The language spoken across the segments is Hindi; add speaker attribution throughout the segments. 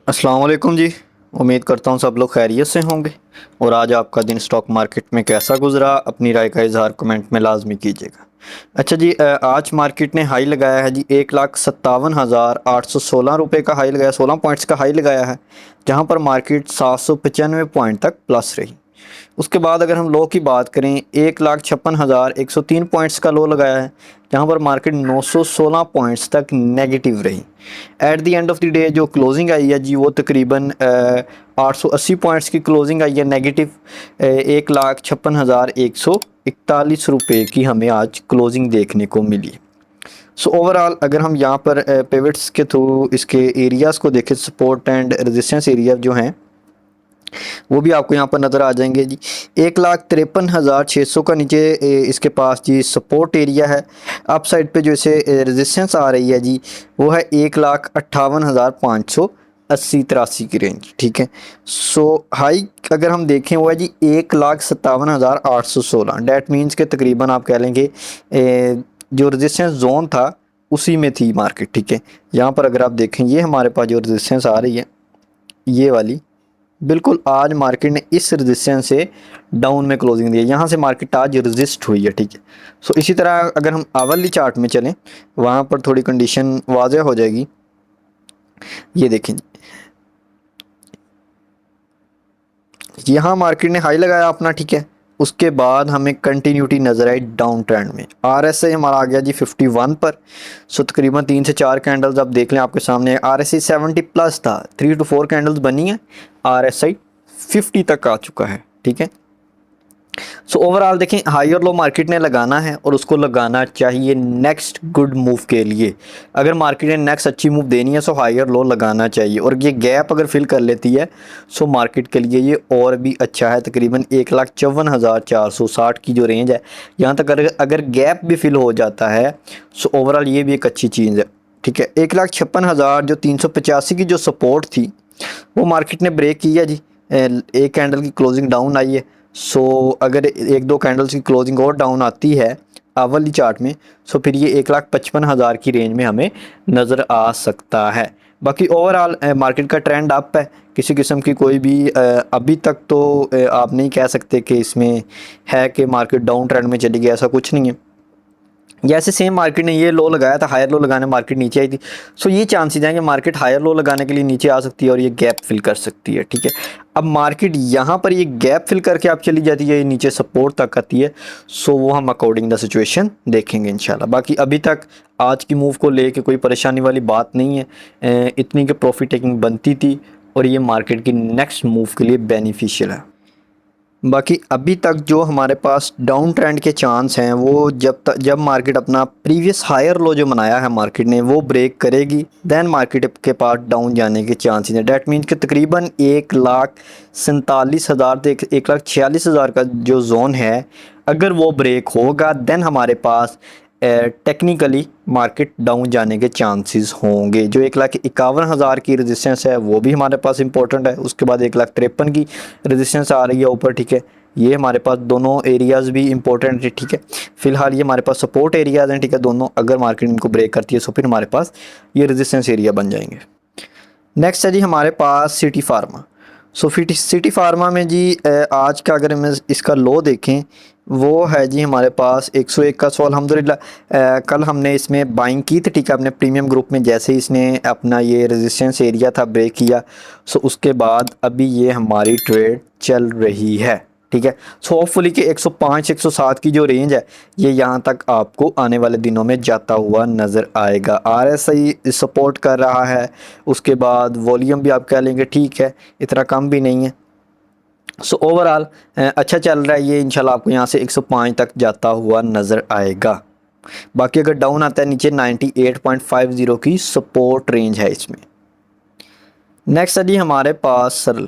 Speaker 1: अस्सलाम वालेकुम जी। उम्मीद करता हूँ सब लोग खैरियत से होंगे। और आज आपका दिन स्टॉक मार्केट में कैसा गुजरा, अपनी राय का इजहार कमेंट में लाजमी कीजिएगा। अच्छा जी, आज मार्केट ने हाई लगाया है जी 1,57,816 रुपये का हाई लगाया, 16 पॉइंट्स का हाई लगाया है, जहाँ पर मार्केट 795 पॉइंट तक प्लस रही। उसके बाद अगर हम लो की बात करें, 1,56,103 पॉइंट्स का लो लगाया है, जहाँ पर मार्केट 916 पॉइंट्स तक नेगेटिव रही। At the end of the day जो क्लोजिंग आई है जी, वो तकरीबन 880 पॉइंट्स की क्लोजिंग आई है नेगेटिव। 1,56,141 रुपये की हमें आज क्लोजिंग देखने को मिली। सो ओवरऑल अगर हम यहाँ पर पिवट्स के थ्रू इसके एरियाज़ को देखें, सपोर्ट एंड रेजिस्टेंस एरिया जो हैं वो भी आपको यहाँ पर नज़र आ जाएंगे जी। 1,53,600 का नीचे इसके पास जी सपोर्ट एरिया है। अप साइड पे जो इसे रेजिस्टेंस आ रही है जी, वो है 1,58,580-83 की रेंज। ठीक है। सो हाई अगर हम देखें वो है जी 1,57,816। डैट मीन्स के तकरीबन आप कह लेंगे जो रेजिस्टेंस जोन था उसी में थी मार्केट। ठीक है। यहाँ पर अगर आप देखें, ये हमारे पास जो रेजिस्टेंस आ रही है ये वाली, बिल्कुल आज मार्केट ने इस रेजिस्टेंस से डाउन में क्लोजिंग दी है। यहाँ से मार्केट आज रेजिस्ट हुई है। ठीक है। सो इसी तरह अगर हम आवरली चार्ट में चलें, वहाँ पर थोड़ी कंडीशन वाज़ेह हो जाएगी। ये देखें, यहाँ मार्केट ने हाई लगाया अपना। ठीक है। उसके बाद हमें कंटिन्यूटी नज़र आई डाउन ट्रेंड में। RSI हमारा आ गया जी 51 पर। सो तकरीबन 3 से 4 कैंडल्स आप देख लें आपके सामने। RSI 70 प्लस था, 3 to 4 कैंडल्स बनी है, RSI 50 तक आ चुका है। ठीक है। सो ओवरऑल देखें, हाई और लो मार्केट ने लगाना है और उसको लगाना चाहिए नेक्स्ट गुड मूव के लिए। अगर मार्केट ने नेक्स्ट अच्छी मूव देनी है, सो हाई और लो लगाना चाहिए। और ये गैप अगर फिल कर लेती है, सो मार्केट के लिए ये और भी अच्छा है। तकरीबन 1,54,460 की जो रेंज है, यहाँ तक अगर गैप भी फिल हो जाता है, सो ओवरऑल ये भी एक अच्छी चीज़ है। ठीक है। 1,56,000 जो 385 की जो सपोर्ट थी, वो मार्केट ने ब्रेक की है जी। एक कैंडल की क्लोजिंग डाउन आई है। सो अगर एक दो कैंडल्स की क्लोजिंग और डाउन आती है अवली चार्ट में, सो फिर ये 1,55,000 की रेंज में हमें नज़र आ सकता है। बाकी ओवरऑल मार्केट का ट्रेंड अप है। किसी किस्म की कोई भी अभी तक तो आप नहीं कह सकते कि इसमें है कि मार्केट डाउन ट्रेंड में चली गई, ऐसा कुछ नहीं है। जैसे सेम मार्केट ने ये लो लगाया था, हायर लो लगाने मार्केट नीचे आई थी। सो ये चांसेस हैं कि मार्केट हायर लो लगाने के लिए नीचे आ सकती है और ये गैप फिल कर सकती है। ठीक है। अब मार्केट यहाँ पर ये गैप फिल करके आप चली जाती है, ये नीचे सपोर्ट तक आती है, सो वो हम अकॉर्डिंग द सिचुएशन देखेंगे इंशाल्लाह। बाकी अभी तक आज की मूव को लेके कोई परेशानी वाली बात नहीं है। इतनी कि प्रॉफिट टेकिंग बनती थी और ये मार्केट की नेक्स्ट मूव के लिए बेनिफिशियल है। बाकी अभी तक जो हमारे पास डाउन ट्रेंड के चांस हैं, वो जब मार्केट अपना प्रीवियस हायर लो जो बनाया है मार्केट ने, वो ब्रेक करेगी, देन मार्केट के पास डाउन जाने के चांसेस हैं। डैट मीन्स कि तकरीबन 1,47,000 से 1,46,000 का जो जोन है, अगर वो ब्रेक होगा देन हमारे पास टेक्निकली मार्केट डाउन जाने के चांसेस होंगे। जो 1,51,000 की रेजिस्टेंस है वो भी हमारे पास इंपॉर्टेंट है। उसके बाद 1,53,000 की रेजिस्टेंस आ रही है ऊपर। ठीक है। ये हमारे पास दोनों एरियाज़ भी इंपॉर्टेंट है। ठीक है। फिलहाल ये हमारे पास सपोर्ट एरियाज़ हैं। ठीक है। दोनों अगर मार्केट इनको ब्रेक करती है तो फिर हमारे पास ये रेजिस्टेंस एरिया बन जाएंगे। नेक्स्ट है जी हमारे पास सिटी फार्मा। सो सिटी फार्मा में जी आज का अगर हम इसका लो देखें, वो है जी हमारे पास 101 का। सो अल्हम्दुलिल्लाह कल हमने इसमें बाइंग की थी। ठीक है। अपने प्रीमियम ग्रुप में जैसे ही इसने अपना ये रेजिस्टेंस एरिया था ब्रेक किया, सो उसके बाद अभी ये हमारी ट्रेड चल रही है। ठीक है। सो होपफुली कि 105 107 की जो रेंज है, ये यहाँ तक आपको आने वाले दिनों में जाता हुआ नज़र आएगा। RSI सपोर्ट कर रहा है। उसके बाद वॉल्यूम भी आप कह लेंगे ठीक है, इतना कम भी नहीं है। सो ओवरऑल अच्छा चल रहा है ये। इंशाल्लाह आपको यहाँ से 105 तक जाता हुआ नज़र आएगा। बाकी अगर डाउन आता है नीचे 98.50 की सपोर्ट रेंज है इसमें। नेक्स्ट है जी हमारे पास सरल।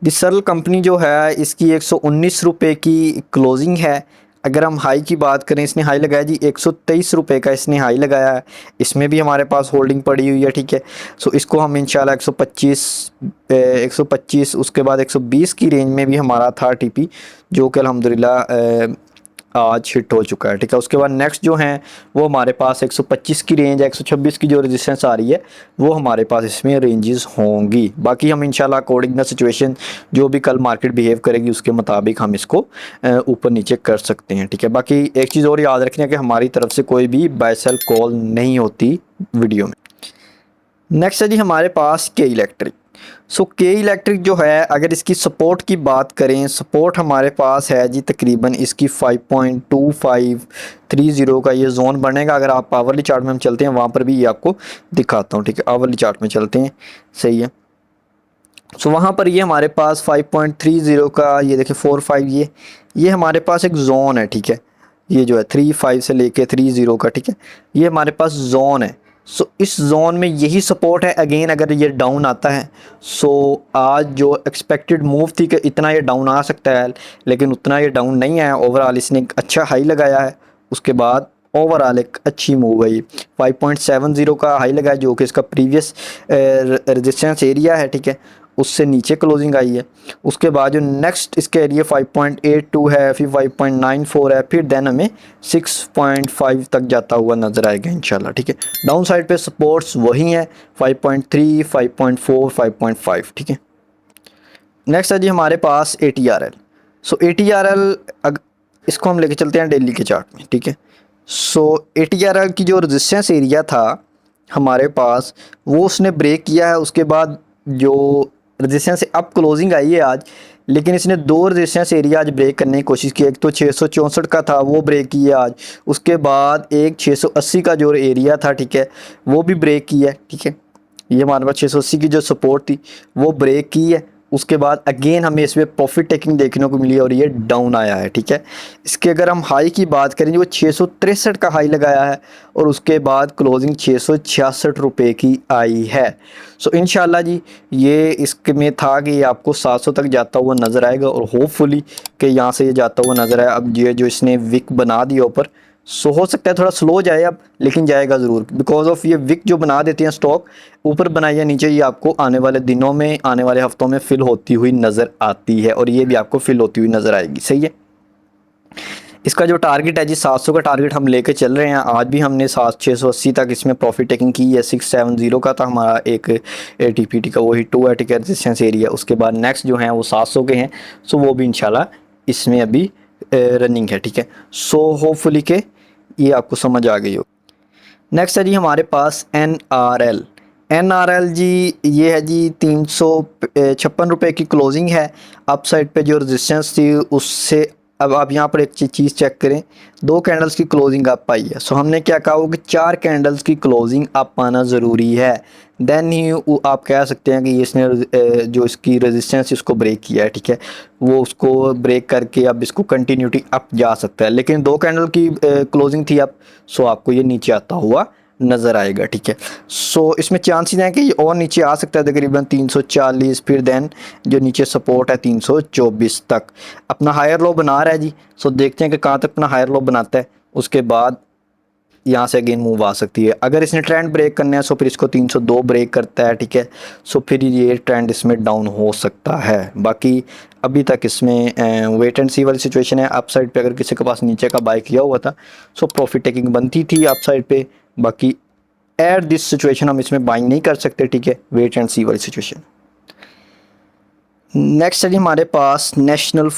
Speaker 1: जी सरल कंपनी जो है, इसकी 119 रुपये की क्लोजिंग है। अगर हम हाई की बात करें, इसने हाई लगाया जी 123 रुपये का इसने हाई लगाया है। इसमें भी हमारे पास होल्डिंग पड़ी हुई है। ठीक है। सो इसको हम इंशाल्लाह 125 उसके बाद 120 की रेंज में भी हमारा था TP, जो कि अल्हम्दुलिल्लाह आज हिट हो चुका है, ठीक है। उसके बाद नेक्स्ट जो है वो हमारे पास 125 की रेंज है, 126 की जो रेजिस्टेंस आ रही है वो हमारे पास इसमें रेंजेस होंगी। बाकी हम इंशाल्लाह अकॉर्डिंग द सिचुएशन जो भी कल मार्केट बिहेव करेगी उसके मुताबिक हम इसको ऊपर नीचे कर सकते हैं, ठीक है। बाकी एक चीज़ और याद रखना है कि हमारी तरफ से कोई भी बाय सेल कॉल नहीं होती वीडियो में। नेक्स्ट है जी हमारे पास के इलेक्ट्रिक। सो के इलेक्ट्रिक जो है अगर इसकी सपोर्ट की बात करें, सपोर्ट हमारे पास है जी तकरीबन इसकी 5.2530 का ये जोन बनेगा। अगर आप आवरली चार्ट में हम चलते हैं वहाँ पर भी ये आपको दिखाता हूँ, ठीक है। आवरली चार्ट में चलते हैं, सही है। सो वहाँ पर ये हमारे पास 5.30 का ये देखिए 45 ये हमारे पास एक जोन है, ठीक है। ये जो है 35 से लेके 30 का, ठीक है, ये हमारे पास जोन है। सो इस जोन में यही सपोर्ट है। अगेन अगर ये डाउन आता है, सो आज जो एक्सपेक्टेड मूव थी कि इतना ये डाउन आ सकता है, लेकिन उतना ये डाउन नहीं आया। ओवरऑल इसने एक अच्छा हाई लगाया है, उसके बाद ओवरऑल एक अच्छी मूव है। ये 5.70 का हाई लगाया जो कि इसका प्रीवियस रेजिस्टेंस एरिया है, ठीक है, उससे नीचे क्लोजिंग आई है। उसके बाद जो नेक्स्ट इसके एरिया 5.82 है, फिर 5.94 है, फिर देन हमें 6.5 तक जाता हुआ नज़र आएगा इंशाल्लाह, ठीक है। डाउन साइड पे सपोर्ट्स वही हैं 5.3, 5.4, 5.5, ठीक है। नेक्स्ट है जी हमारे पास ATRL। सो ATRL इसको हम लेके चलते हैं डेली के चार्ट में, ठीक है। सो ATRL की जो रेजिस्टेंस एरिया था हमारे पास वो उसने ब्रेक किया है। उसके बाद जो रेजिस्टेंस से अप क्लोजिंग आई है आज, लेकिन इसने दो रेजिस्टेंस एरिया आज ब्रेक करने की कोशिश की। एक तो 664 का था वो ब्रेक किया आज, उसके बाद एक 680 का जो एरिया था, ठीक है, वो भी ब्रेक किया है, ठीक है। ये हमारे पास 680 की जो सपोर्ट थी वो ब्रेक की है। उसके बाद अगेन हमें इसमें प्रॉफिट टेकिंग देखने को मिली और ये डाउन आया है, ठीक है। इसके अगर हम हाई की बात करें वो 663 का हाई लगाया है और उसके बाद क्लोजिंग 666 रुपये की आई है। सो इंशाल्लाह जी ये इसके में था कि ये आपको 700 तक जाता हुआ नज़र आएगा और होपफुली कि यहाँ से ये जाता हुआ नज़र आया। अब ये जो इसने विक बना दिया ऊपर, सो हो सकता है थोड़ा स्लो जाए अब, लेकिन जाएगा ज़रूर, बिकॉज ऑफ ये विक जो बना देते हैं स्टॉक ऊपर बनाई या नीचे, ये आपको आने वाले दिनों में आने वाले हफ्तों में फिल होती हुई नज़र आती है और ये भी आपको फिल होती हुई नज़र आएगी, सही है। इसका जो टारगेट है जी 700 का टारगेट हम लेके चल रहे हैं। आज भी हमने 680 तक इसमें प्रॉफिट टेकिंग की है। 670 का था हमारा एक TPT का, वही 2 का रेजिस्टेंस एरिया। उसके बाद नेक्स्ट जो है वो 700 के हैं, सो वो भी इंशाल्लाह इसमें अभी रनिंग है, ठीक है। सो होपफुली के ये आपको समझ आ गई हो। नेक्स्ट है जी हमारे पास NRL जी, ये है जी 356 रुपये की क्लोजिंग है। अप साइड पे जो रेजिस्टेंस थी उससे अब आप यहाँ पर एक चीज़ चेक करें, 2 कैंडल्स की क्लोजिंग अप आई है। सो हमने क्या कहा कि 4 कैंडल्स की क्लोजिंग अप आना ज़रूरी है, देन ही आप कह सकते हैं कि इसने जो इसकी रेजिस्टेंस इसको ब्रेक किया है, ठीक है, वो उसको ब्रेक करके अब इसको कंटिन्यूटी अप जा सकता है। लेकिन 2 कैंडल की क्लोजिंग थी अप, सो आपको ये नीचे आता हुआ नज़र आएगा, ठीक है। सो इसमें चांसेस हैं कि ये और नीचे आ सकता है तकरीबन 340, फिर देन जो नीचे सपोर्ट है 324 तक अपना हायर लो बना रहा है जी। सो देखते हैं कि कहाँ तक अपना हायर लो बनाता है, उसके बाद यहाँ से अगेन मूव आ सकती है। अगर इसने ट्रेंड ब्रेक करना है सो फिर इसको 302 ब्रेक करता है, ठीक है। सो फिर ये ट्रेंड इसमें डाउन हो सकता है। बाकी अभी तक इसमें वेट एंड सी वाली सिचुएशन है। अप साइड पे अगर किसी के पास नीचे का बाय किया हुआ था सो प्रॉफिट टेकिंग बनती थी अप साइड पे। बाकी एट दिस सिचुएशन हम इसमें बाइंग नहीं कर सकते, ठीक है, वेट एंड सी वाली सिचुएशन। नेक्स्ट है जी हमारे पास नेशनल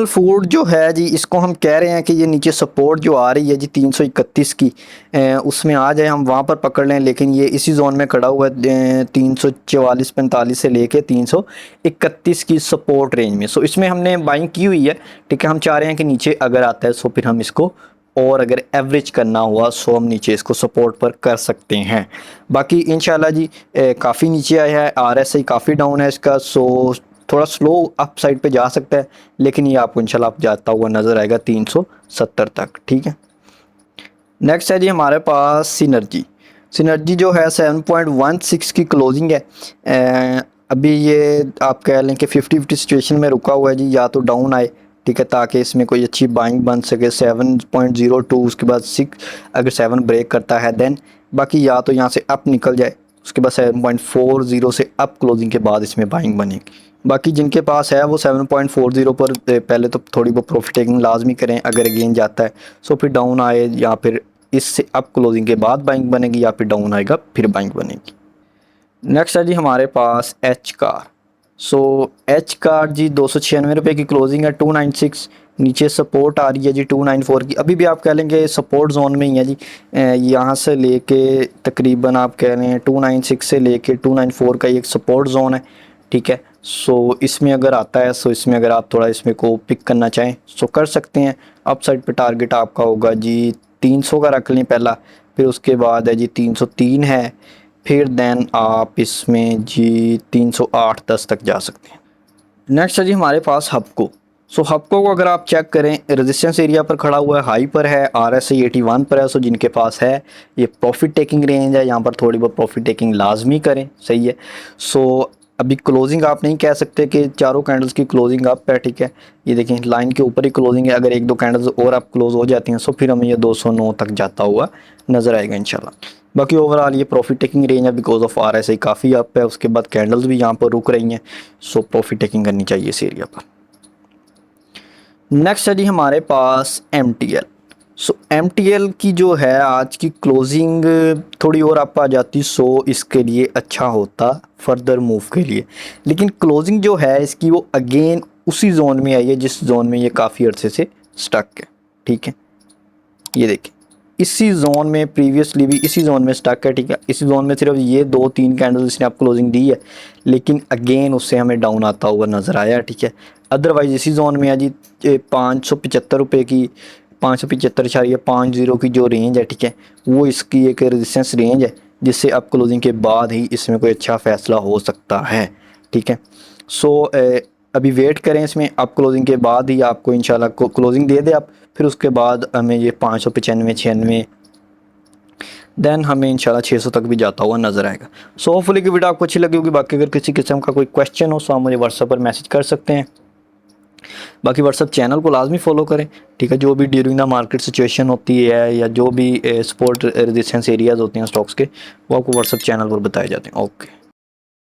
Speaker 1: फूड जो है जी, इसको हम कह रहे हैं कि ये नीचे सपोर्ट जो आ रही है जी 331 की, उसमें आ जाए हम वहाँ पर पकड़ लें, लेकिन ये इसी जोन में खड़ा हुआ है 344-45 से लेके 331 की सपोर्ट रेंज में। सो इसमें हमने बाइंग की हुई है, ठीक है। हम चाह रहे हैं कि नीचे अगर आता है सो फिर हम इसको, और अगर एवरेज करना हुआ सो हम नीचे इसको सपोर्ट पर कर सकते हैं। बाकी इंशाल्लाह जी काफ़ी नीचे आया है, RSI काफ़ी डाउन है इसका, सो थोड़ा स्लो अप साइड पे जा सकता है, लेकिन ये आपको इंशाल्लाह आप जाता हुआ नज़र आएगा 370 तक, ठीक है। नेक्स्ट है जी हमारे पास सिनर्जी जो है 7.16 की क्लोजिंग है। अभी ये आप कह लें कि 50-50 सिचुएशन में रुका हुआ है जी, या तो डाउन आए, ठीक है, ताकि इसमें कोई अच्छी बाइंग बन सके 7.02, उसके बाद 6 अगर 7 ब्रेक करता है देन, बाकी या तो यहाँ से अप निकल जाए उसके बाद 7.40 से अप क्लोजिंग के बाद इसमें बाइंग बनेगी। बाकी जिनके पास है वो 7.40 पर पहले तो थोड़ी बहुत प्रॉफिट टेकिंग लाजमी करें, अगर अगेन जाता है सो फिर डाउन आए या फिर इससे अप क्लोजिंग के बाद बाइंग बनेगी या फिर डाउन आएगा फिर बाइंग बनेगी। नेक्स्ट है जी हमारे पास H car. So H car जी 296 रुपये की क्लोजिंग है, 296 नीचे सपोर्ट आ रही है जी 294 की। अभी भी आप कह लेंगे सपोर्ट जोन में ही है जी, यहाँ से लेके तकरीबन आप कह रहे हैं 296 से लेके 294 का एक सपोर्ट जोन है, ठीक है। सो इसमें अगर आता है सो इसमें अगर आप थोड़ा इसमें को पिक करना चाहें सो कर सकते हैं। अप साइड पे टारगेट आपका होगा जी 300 का रख लें पहला, फिर उसके बाद है जी 303 है, फिर देन आप इसमें जी 308-10 तक जा सकते हैं। नेक्स्ट है जी हमारे पास हबको। सो हबको को अगर आप चेक करें रेजिस्टेंस एरिया पर खड़ा हुआ है, हाई पर है, RSI 81 पर है। सो जिनके पास है ये प्रॉफिट टेकिंग रेंज है, यहाँ पर थोड़ी बहुत प्रॉफिट टेकिंग लाजमी करें, सही है। सो अभी क्लोजिंग आप नहीं कह सकते कि चारों कैंडल्स की क्लोजिंग अप है, ठीक है। ये देखें लाइन के ऊपर ही क्लोजिंग है, अगर एक दो कैंडल्स और आप क्लोज हो जाती हैं सो फिर हमें ये 209 तक जाता हुआ नज़र आएगा इंशाल्लाह। बाकी ओवरऑल ये प्रॉफिट टेकिंग रेंज है बिकॉज ऑफ RSI काफ़ी अप है, उसके बाद कैंडल्स भी यहाँ पर रुक रही हैं, सो प्रॉफिट टेकिंग करनी चाहिए इस एरिया पर। नेक्स्ट है जी हमारे पास MTL। सो MTL की जो है आज की क्लोजिंग थोड़ी और आप आ जाती सो इसके लिए अच्छा होता फर्दर मूव के लिए, लेकिन क्लोजिंग जो है इसकी वो अगेन उसी जोन में आई है जिस जोन में ये काफ़ी अरसे से स्टक है, ठीक है। ये देखें इसी जोन में प्रीवियसली भी इसी जोन में स्टक है, ठीक है। इसी जोन में सिर्फ ये 2-3 कैंडल्स इसने आप क्लोजिंग दी है, लेकिन अगेन उससे हमें डाउन आता हुआ नज़र आया, ठीक है। अदरवाइज इसी जोन में है जी 575 रुपये की 575.50 की जो रेंज है, ठीक है, वो इसकी एक रेजिस्टेंस रेंज है जिससे अब क्लोजिंग के बाद ही इसमें कोई अच्छा फ़ैसला हो सकता है, ठीक है। सो अभी वेट करें इसमें, अब क्लोजिंग के बाद ही आपको इंशाल्लाह को क्लोजिंग दे दे आप, फिर उसके बाद हमें ये 595-96 देन हमें इंशाल्लाह 600 तक भी जाता हुआ नज़र आएगा। सो होपफुली की वीडियो आपको अच्छी लगी होगी। बाकी अगर किसी किस्म का कोई क्वेश्चन हो तो आप मुझे व्हाट्सएप पर मैसेज कर सकते हैं। बाकी व्हाट्सएप चैनल को लाजमी फॉलो करें, ठीक है। जो भी ड्यूरिंग द मार्केट सिचुएशन होती है या जो भी सपोर्ट रेजिस्टेंस एरियाज़ होते हैं स्टॉक्स के वो आपको व्हाट्सएप चैनल पर बताए जाते हैं। ओके।